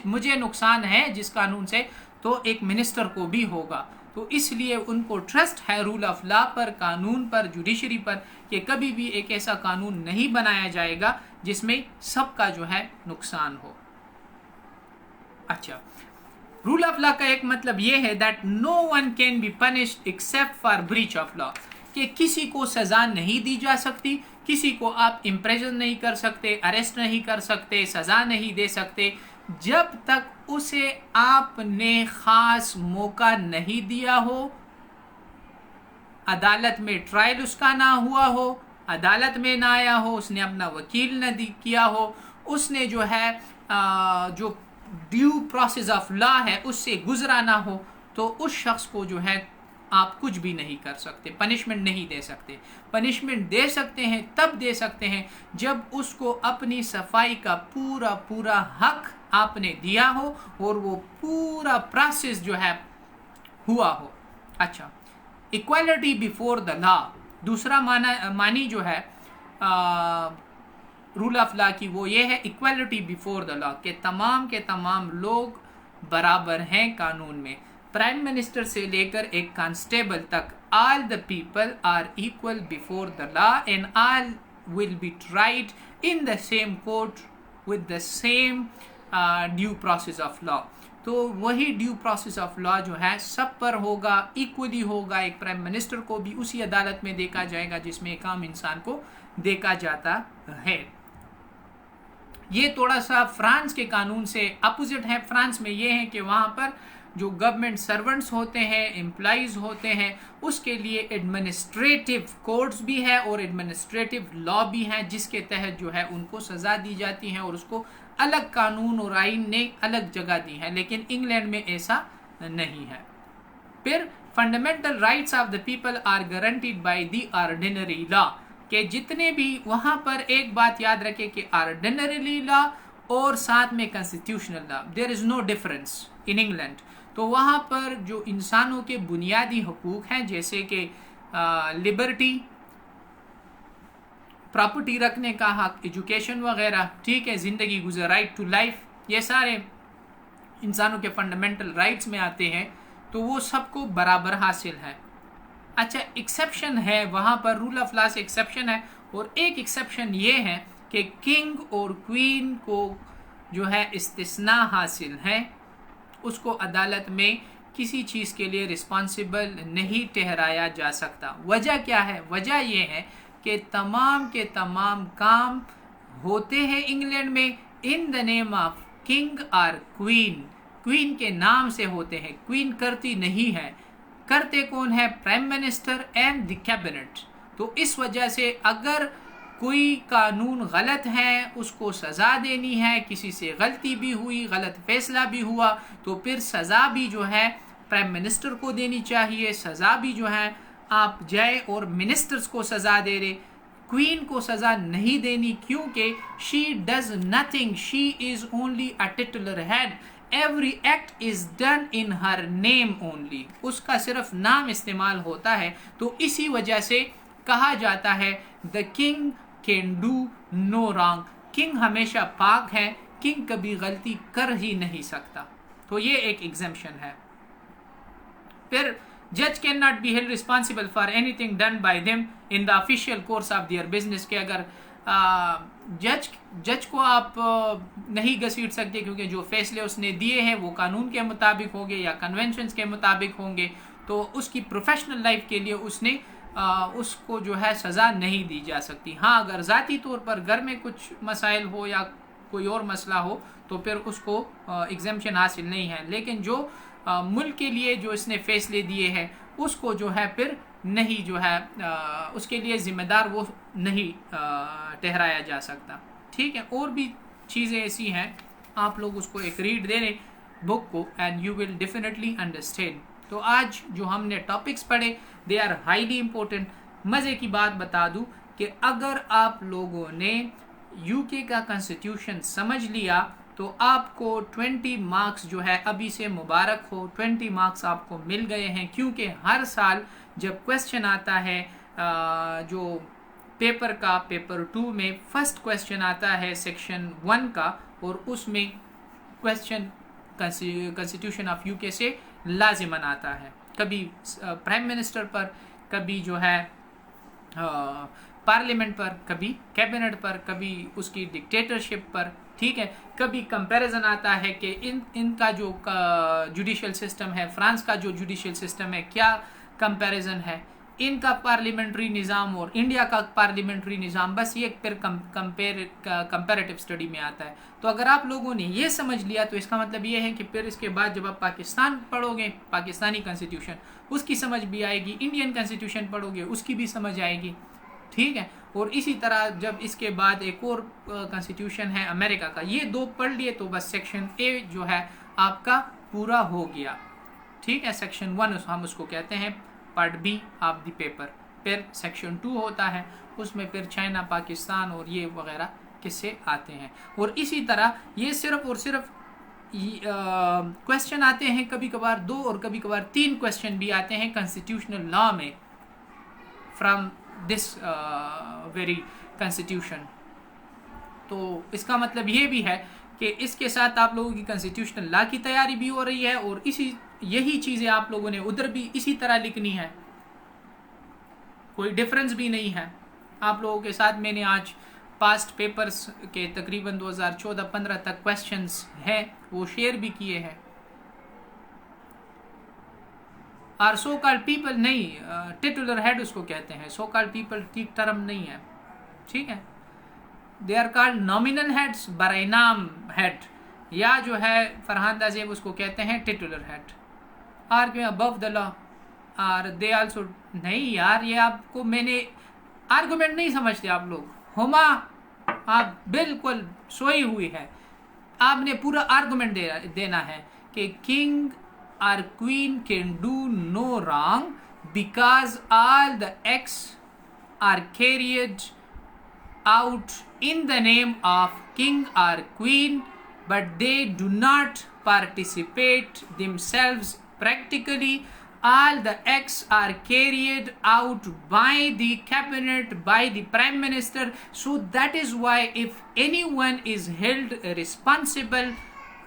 मुझे नुकसान है जिस कानून से, तो एक मिनिस्टर को भी होगा। तो इसलिए उनको ट्रस्ट है रूल ऑफ लॉ पर, कानून पर, जुडिशरी पर, कि कभी भी एक ऐसा कानून नहीं बनाया जाएगा जिसमें सबका जो है नुकसान हो। अच्छा, रूल ऑफ लॉ का एक मतलब यह है that no one can be punished except for breach of law, कि किसी को सजा नहीं दी जा सकती, किसी को आप इम्प्रेजन नहीं कर सकते, अरेस्ट नहीं कर सकते, सजा नहीं दे सकते, जब तक उसे आपने खास मौका नहीं दिया हो, अदालत में ट्रायल उसका ना हुआ हो, अदालत में ना आया हो, उसने अपना वकील न किया हो, उसने जो है जो ड्यू प्रोसेस ऑफ लॉ है उससे गुजरा ना हो, तो उस शख्स को जो है आप कुछ भी नहीं कर सकते, पनिशमेंट नहीं दे सकते। पनिशमेंट दे सकते हैं, तब दे सकते हैं जब उसको अपनी सफाई का पूरा पूरा हक आपने दिया हो और वो पूरा प्रोसेस जो है हुआ हो। अच्छा, इक्वालिटी बिफोर द लॉ, दूसरा मानी जो है रूल ऑफ लॉ की, वो ये है इक्वालिटी बिफोर द लॉ, के तमाम लोग बराबर हैं कानून में। प्राइम मिनिस्टर से लेकर एक कांस्टेबल तक, all the people are equal before the law and all will be tried in the same court with the same due process of law. तो वही ड्यू प्रोसेस ऑफ लॉ जो है सब पर होगा, इक्वली होगा। एक प्राइम मिनिस्टर को भी उसी अदालत में देखा जाएगा जिसमें एक आम इंसान को देखा जाता है। ये थोड़ा सा फ्रांस के कानून से अपोजिट है। फ्रांस में ये है कि वहाँ पर जो गवर्नमेंट सर्वेंट्स होते हैं, एम्प्लॉइज होते हैं, उसके लिए एडमिनिस्ट्रेटिव कोर्ट्स भी है और एडमिनिस्ट्रेटिव लॉ भी है, जिसके तहत जो है उनको सज़ा दी जाती है और उसको अलग कानून और आइन ने अलग जगह दी है। लेकिन इंग्लैंड में ऐसा नहीं है। फिर fundamental rights of the people are guaranteed by the ordinary law, के जितने भी वहाँ पर एक बात याद रखें कि ऑर्डिनरी लॉ और साथ में constitutional law, there is no difference in England. तो वहाँ पर जो इंसानों के बुनियादी हकूक़ हैं, जैसे कि लिबर्टी, प्रॉपर्टी रखने का हक, एजुकेशन वगैरह, ठीक है, ज़िंदगी गुजर, राइट टू लाइफ, ये सारे इंसानों के फंडामेंटल राइट्स में आते हैं, तो वो सबको बराबर हासिल है। अच्छा, एक्सेप्शन है वहाँ पर, रूल ऑफ लॉ से एक्सेप्शन है, और एक एक्सेप्शन ये है कि किंग और क्वीन को जो है इस्तिस्ना हासिल है, उसको अदालत में किसी चीज़ के लिए रिस्पॉन्सिबल नहीं ठहराया जा सकता। वजह क्या है? वजह यह है कि तमाम के तमाम काम होते हैं इंग्लैंड में in the name of king और क्वीन। क्वीन के नाम से होते हैं, क्वीन करती नहीं है। करते कौन है? Prime minister and the cabinet. तो इस वजह से अगर कोई कानून गलत है उसको सज़ा देनी है, किसी से गलती भी हुई, गलत फैसला भी हुआ, तो फिर सज़ा भी जो है प्राइम मिनिस्टर को देनी चाहिए। सज़ा भी जो है आप जाए और मिनिस्टर्स को सज़ा दे रहे, क्वीन को सज़ा नहीं देनी, क्योंकि she does nothing, she is only a titular head. Every act is done in her name only, उसका सिर्फ नाम इस्तेमाल होता है। तो इसी वजह से कहा जाता है the king can do no wrong. King हमेशा पाक है, किंग कभी गलती कर ही नहीं सकता। तो ये एक एग्जेम्पशन है। फिर जज can not be held responsible for anything done by them in the official course of their business. के अगर जज को आप नहीं घसीट सकते, क्योंकि जो फैसले उसने दिए हैं वो कानून के मुताबिक होंगे या कन्वेंशंस के मुताबिक होंगे, तो उसकी प्रोफेशनल लाइफ के लिए उसने उसको जो है सज़ा नहीं दी जा सकती। हाँ, अगर ज़ाती तौर पर घर में कुछ मसाइल हो या कोई और मसला हो तो फिर उसको एग्जेम्पशन हासिल नहीं है, लेकिन जो मुल्क के लिए जो इसने फैसले दिए हैं उसको जो है फिर नहीं जो है उसके लिए ज़िम्मेदार वो नहीं ठहराया जा सकता। ठीक है, और भी चीज़ें ऐसी हैं, आप लोग उसको एक रीड दे रहे बुक को and you will definitely understand. तो आज जो हमने टॉपिक्स पढ़े दे आर हाईली इम्पोर्टेंट। मज़े की बात बता दूं कि अगर आप लोगों ने यूके का कॉन्स्टिट्यूशन समझ लिया तो आपको 20 मार्क्स जो है अभी से मुबारक हो, 20 मार्क्स आपको मिल गए हैं, क्योंकि हर साल जब क्वेश्चन आता है जो पेपर का, पेपर 2 में फर्स्ट क्वेश्चन आता है सेक्शन 1 का, और उसमें क्वेश्चन कॉन्स्टिट्यूशन ऑफ यूके से लाजिमन आता है। कभी प्राइम मिनिस्टर पर, कभी जो है पार्लियामेंट पर, कभी कैबिनेट पर, कभी उसकी डिक्टेटरशिप पर। ठीक है, कभी कंपैरिजन आता है कि इनका जो जुडिशियल सिस्टम है, फ्रांस का जो जुडिशियल सिस्टम है, क्या कंपैरिजन है इनका पार्लियामेंट्री निज़ाम और इंडिया का पार्लियामेंट्री निज़ाम। बस ये फिर कंपैरेटिव स्टडी में आता है। तो अगर आप लोगों ने ये समझ लिया तो इसका मतलब ये है कि फिर इसके बाद जब आप पाकिस्तान पढ़ोगे, पाकिस्तानी कॉन्स्टिट्यूशन, उसकी समझ भी आएगी, इंडियन कॉन्स्टिट्यूशन पढ़ोगे उसकी भी समझ आएगी। ठीक है, और इसी तरह जब इसके बाद एक और कॉन्स्टिट्यूशन है अमेरिका का, ये 2 पढ़ लिए तो बस सेक्शन ए जो है आपका पूरा हो गया। ठीक है, सेक्शन 1 हम उसको कहते हैं part B of the paper. फिर सेक्शन 2 होता है, उसमें फिर चाइना, पाकिस्तान और ये वगैरह किस्से आते हैं। और इसी तरह ये सिर्फ और सिर्फ क्वेश्चन आते हैं, कभी कभार 2 और कभी कभार 3 क्वेश्चन भी आते हैं कॉन्स्टिट्यूशनल लॉ में फ्रॉम दिस वेरी कॉन्स्टिट्यूशन। तो इसका मतलब ये भी है कि इसके साथ आप लोगों की कॉन्स्टिट्यूशनल लॉ की तैयारी भी हो रही है, और यही चीज़ें आप लोगों ने उधर भी इसी तरह लिखनी है, कोई डिफरेंस भी नहीं है। आप लोगों के साथ मैंने आज पास्ट पेपर्स के तकरीबन 2014-15 तक क्वेश्चंस हैं वो शेयर भी किए हैं। और सो कॉल्ड पीपल नहीं, टिटुलर हेड उसको कहते हैं, सो कॉल्ड पीपल ठीक टर्म नहीं है। ठीक है, they are called nominal heads, बरइनाम हेड, या जो है फरहान दाजेब उसको कहते हैं टिटुलर हेड। आर क्यों above the law are they also. नहीं यार, ये आपको मैंने आर्गुमेंट नहीं समझते आप लोग। हुमा आप बिल्कुल सोई हुई है, आपने पूरा आर्गुमेंट देना है कि king or queen can do no wrong because all the acts are carried out in the name of king or queen, but they do not participate themselves practically. All the acts are carried out by the cabinet, by the prime minister. So that is why if anyone is held responsible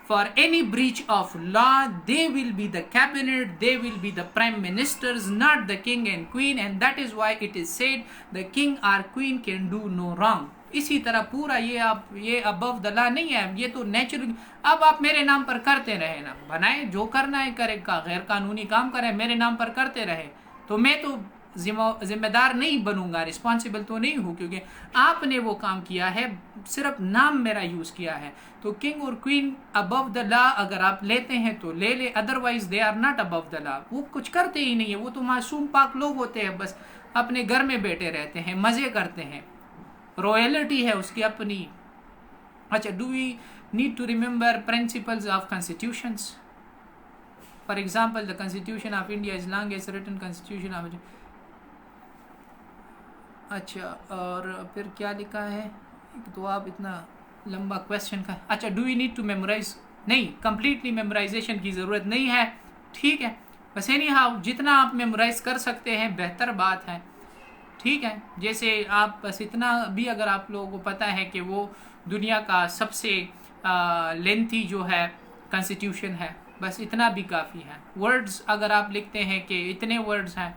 for any breach of law, they will be the cabinet, they will be the prime ministers, not the king and queen. And that is why it is said the king or queen can do no wrong. इसी तरह पूरा ये above the law नहीं है, ये तो natural. अब आप मेरे नाम पर करते रहे ना, बनाए जो करना है करे, का गैर कानूनी काम करे मेरे नाम पर करते रहे, तो मैं तो जिम्मेदार नहीं बनूंगा, रिस्पॉन्सिबल तो नहीं हूँ, क्योंकि आपने वो काम किया है, सिर्फ नाम मेरा यूज़ किया है। तो किंग और क्वीन अबव द लॉ अगर आप लेते हैं तो ले ले, otherwise they are not above the law. वो कुछ करते ही नहीं है, वो तो मासूम पाक लोग होते हैं, बस अपने घर में बैठे रहते हैं, मज़े करते हैं, रॉयल्टी है उसकी अपनी। अच्छा, do we need to remember principles of constitutions? For example the constitution of India is longest written constitution of. अच्छा, और फिर क्या लिखा है, तो आप इतना लंबा क्वेश्चन का। अच्छा, do we need to memorise? नहीं, कंप्लीटली मेमोराइजेशन की ज़रूरत नहीं है, ठीक है। बस एनी हाउ जितना आप मेमोराइज कर सकते हैं बेहतर बात है, ठीक है। जैसे आप बस इतना भी अगर आप लोगों को पता है कि वो दुनिया का सबसे लेंथी जो है कॉन्स्टिट्यूशन है, बस इतना भी काफ़ी है। वर्ड्स अगर आप लिखते हैं कि इतने वर्ड्स हैं,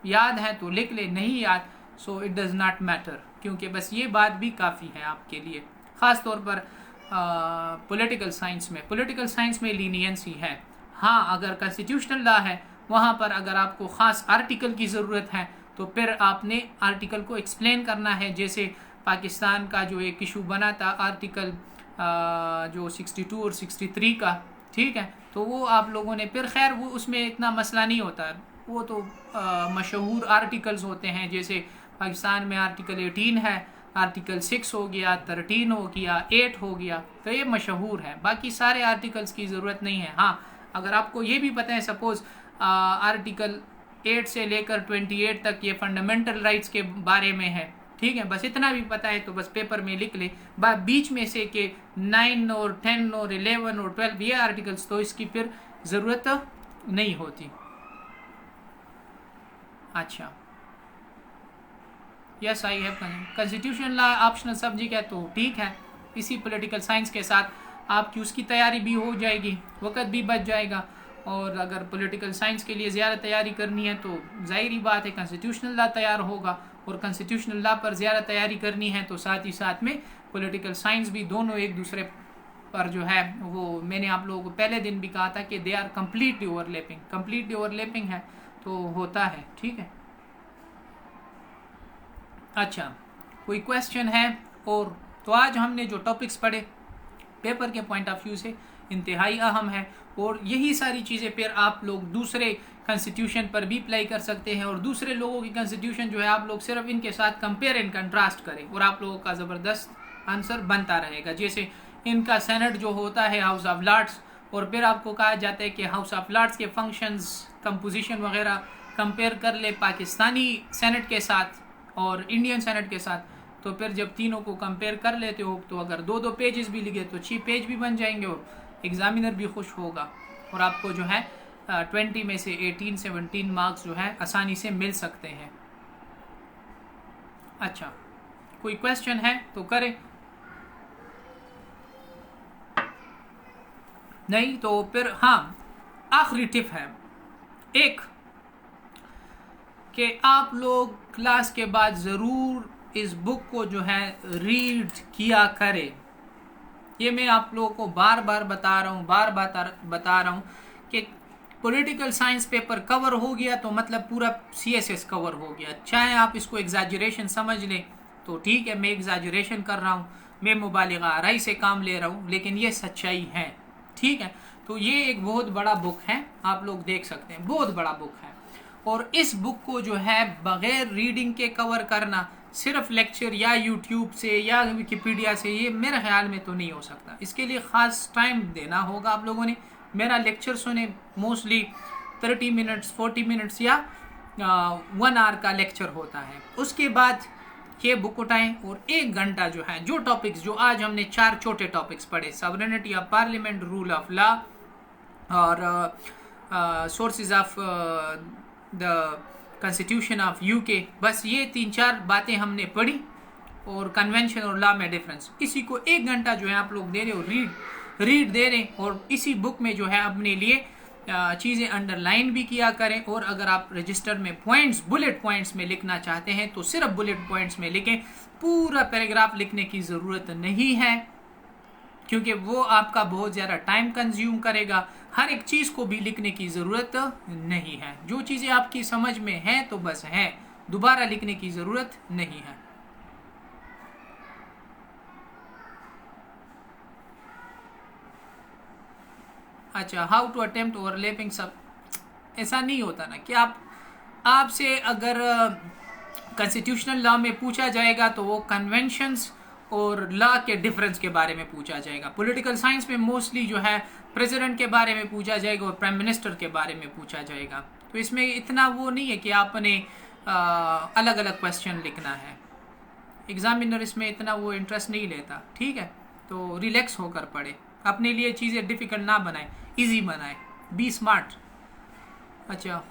याद हैं तो लिख ले, नहीं याद so it does not matter, क्योंकि बस ये बात भी काफ़ी है आपके लिए। ख़ास तौर पर पॉलिटिकल साइंस में लीनियंसी है। हाँ, अगर कॉन्स्टिट्यूशनल लॉ है वहाँ पर अगर आपको ख़ास आर्टिकल की ज़रूरत है तो फिर आपने आर्टिकल को एक्सप्लेन करना है। जैसे पाकिस्तान का जो एक इशू बना था आर्टिकल जो 62 और 63 का, ठीक है, तो वो आप लोगों ने फिर खैर वो उसमें इतना मसला नहीं होता, वो तो मशहूर आर्टिकल्स होते हैं। जैसे पाकिस्तान में आर्टिकल 18 है, आर्टिकल 6 हो गया, 13 हो गया, 8 हो गया, तो ये मशहूर है। बाकी सारे आर्टिकल्स की ज़रूरत नहीं है। हाँ, अगर आपको ये भी पता है सपोज़ आर्टिकल 8 से लेकर 28 तक ये फंडामेंटल राइट्स के बारे में है, ठीक है, बस इतना भी पता है तो बस पेपर में लिख ले। बीच में से के 9 और 10 और 11 और 12 ये आर्टिकल्स तो इसकी फिर ज़रूरत नहीं होती। अच्छा, yes I have constitution law optional subject है तो ठीक है, इसी पॉलिटिकल साइंस के साथ आपकी उसकी तैयारी भी हो जाएगी, वक्त भी बच जाएगा। और अगर पॉलिटिकल साइंस के लिए ज़्यादा तैयारी करनी है तो ज़ाहिरी बात है कॉन्स्टिट्यूशनल लॉ तैयार होगा, और कॉन्स्टिट्यूशनल लॉ पर ज़्यादा तैयारी करनी है तो साथ ही साथ में पॉलिटिकल साइंस भी, दोनों एक दूसरे पर जो है वो मैंने आप लोगों को पहले दिन भी कहा था कि दे आर कम्प्लीटली ओवरलैपिंग है, तो होता है, ठीक है। अच्छा, कोई क्वेश्चन है? और तो आज हमने जो टॉपिक्स पढ़े पेपर के पॉइंट ऑफ व्यू से इंतहाई अहम है, और यही सारी चीज़ें फिर आप लोग दूसरे कॉन्स्टिट्यूशन पर भी अप्लाई कर सकते हैं, और दूसरे लोगों की कॉन्स्टिट्यूशन जो है आप लोग सिर्फ इनके साथ कंपेयर एंड कंट्रास्ट करें और आप लोगों का ज़बरदस्त आंसर बनता रहेगा। जैसे इनका सेनेट जो होता है हाउस ऑफ लॉर्ड्स, और फिर आपको कहा जाता है कि हाउस ऑफ लॉर्ड्स के फंक्शंस, कंपोजिशन वगैरह कंपेयर कर ले पाकिस्तानी सेनेट के साथ और इंडियन सेनेट के साथ, तो फिर जब तीनों को कंपेयर कर लेते हो तो अगर 2-2 पेजेस भी लिखे तो 6 पेज भी बन जाएंगे, और एग्जामिनर भी खुश होगा, और आपको जो है 20 में से 18-17 मार्क्स जो है आसानी से मिल सकते हैं। अच्छा, कोई क्वेश्चन है तो करें, नहीं तो फिर हाँ, आखिरी टिप है एक कि आप लोग क्लास के बाद ज़रूर इस बुक को जो है रीड किया करें। ये मैं आप लोगों को बार बार बता रहा हूँ कि पॉलिटिकल साइंस पेपर कवर हो गया तो मतलब पूरा CSS कवर हो गया। चाहे आप इसको एग्जैजरेशन समझ लें तो ठीक है, मैं एग्जैजरेशन कर रहा हूँ, मैं मुबालिगा आराई से काम ले रहा हूँ, लेकिन ये सच्चाई है, ठीक है। तो ये एक बहुत बड़ा बुक है, आप लोग देख सकते हैं, बहुत बड़ा बुक है, और इस बुक को जो है बगैर रीडिंग के कवर करना सिर्फ लेक्चर या यूट्यूब से या विकिपीडिया से, ये मेरे ख्याल में तो नहीं हो सकता। इसके लिए ख़ास टाइम देना होगा आप लोगों ने। मेरा लेक्चर सुने, मोस्टली 30 मिनट्स 40 मिनट्स या 1 आवर का लेक्चर होता है। उसके बाद ये बुक उठाएं और 1 घंटा जो है, जो टॉपिक्स जो आज हमने 4 छोटे टॉपिक्स पढ़े, sovereignty of parliament, rule of law और sources of the constitution of UK, बस ये 3-4 बातें हमने पढ़ी, और कन्वेंशन और लॉ में डिफरेंस, इसी को 1 घंटा जो है आप लोग दे रहे हो, रीड दे रहे, और इसी बुक में जो है अपने लिए चीज़ें अंडरलाइन भी किया करें, और अगर आप रजिस्टर में पॉइंट्स बुलेट पॉइंट्स में लिखना चाहते हैं तो सिर्फ बुलेट पॉइंट्स में लिखें, पूरा पैराग्राफ लिखने की ज़रूरत नहीं है, क्योंकि वो आपका बहुत ज़्यादा टाइम कंज्यूम करेगा। हर एक चीज़ को भी लिखने की ज़रूरत नहीं है, जो चीज़ें आपकी समझ में हैं तो बस हैं, दोबारा लिखने की ज़रूरत नहीं है। अच्छा, हाउ टू अटेम्प्ट ओवरलैपिंग सब, ऐसा नहीं होता ना कि आपसे अगर कॉन्स्टिट्यूशनल लॉ में पूछा जाएगा तो वो कन्वेंशंस और लॉ के डिफरेंस के बारे में पूछा जाएगा। पॉलिटिकल साइंस में मोस्टली जो है प्रेसिडेंट के बारे में पूछा जाएगा और प्राइम मिनिस्टर के बारे में पूछा जाएगा। तो इसमें इतना वो नहीं है कि आपने अलग अलग क्वेश्चन लिखना है। एग्जामिनर इसमें इतना वो इंटरेस्ट नहीं लेता, ठीक है। तो रिलैक्स होकर पढ़े, अपने लिए चीज़ें डिफ़िकल्ट ना बनाए, इजी बनाए, बी स्मार्ट। अच्छा,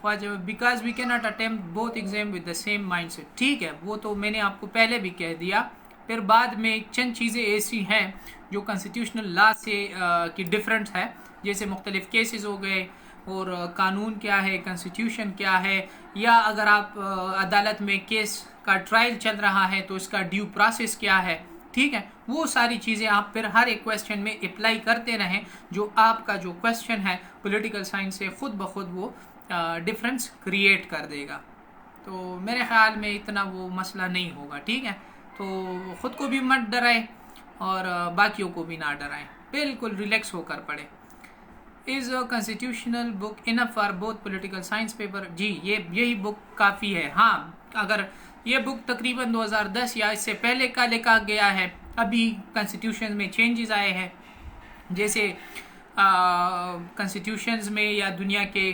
because we can not attempt both exam with the same mind set, ठीक है, वो तो मैंने आपको पहले भी कह दिया। फिर बाद में चंद चीज़ें ऐसी हैं जो कॉन्स्टिट्यूशनल लॉ से की डिफरेंट है, जैसे मुख्तलिफ केसेस हो गए, और कानून क्या है, कॉन्स्टिट्यूशन क्या है, या अगर आप अदालत में केस का ट्रायल चल रहा है तो इसका ड्यू प्रोसेस क्या है, ठीक है। वो सारी चीज़ें आप फिर हर एक क्वेश्चन में अप्लाई करते रहें, जो आपका जो क्वेश्चन है पॉलिटिकल साइंस से खुद ब खुद वो डिफरेंस क्रिएट कर देगा। तो मेरे ख्याल में इतना वो मसला नहीं होगा, ठीक है। तो ख़ुद को भी मत डराएं और बाकियों को भी ना डराएं, बिल्कुल रिलैक्स होकर पढ़ें। Is a constitutional book enough for both political science paper, जी यही बुक काफ़ी है। हाँ, अगर ये बुक तकरीबन 2010 या इससे पहले का लिखा गया है, अभी कॉन्स्टिट्यूशन में चेंजेस आए हैं, जैसे कॉन्स्टिट्यूशंस में या दुनिया के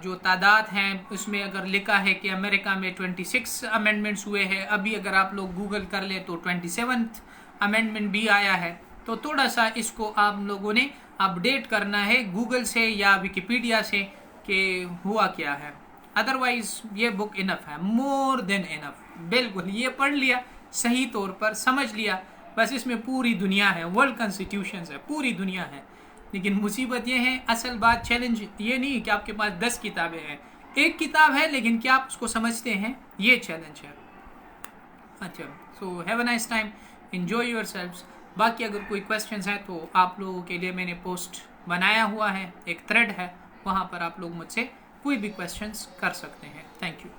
जो तादाद हैं उसमें अगर लिखा है कि अमेरिका में 26 अमेंडमेंट्स हुए हैं, अभी अगर आप लोग गूगल कर ले तो 27th अमेंडमेंट भी आया है। तो थोड़ा सा इसको आप लोगों ने अपडेट करना है गूगल से या विकिपीडिया से कि हुआ क्या है। अदरवाइज ये बुक इनफ है, मोर देन इनफ, बिल्कुल। ये पढ़ लिया, सही तौर पर समझ लिया, बस इसमें पूरी दुनिया है, वर्ल्ड कॉन्स्टिट्यूशंस है, पूरी दुनिया है। लेकिन मुसीबत ये है, असल बात, चैलेंज ये नहीं है कि आपके पास 10 किताबें हैं, एक किताब है लेकिन क्या आप उसको समझते हैं, ये चैलेंज है। अच्छा, so have a nice time, enjoy yourselves. बाकी अगर कोई क्वेश्चंस हैं तो आप लोगों के लिए मैंने पोस्ट बनाया हुआ है, एक थ्रेड है, वहाँ पर आप लोग मुझसे कोई भी क्वेश्चंस कर सकते हैं। Thank you.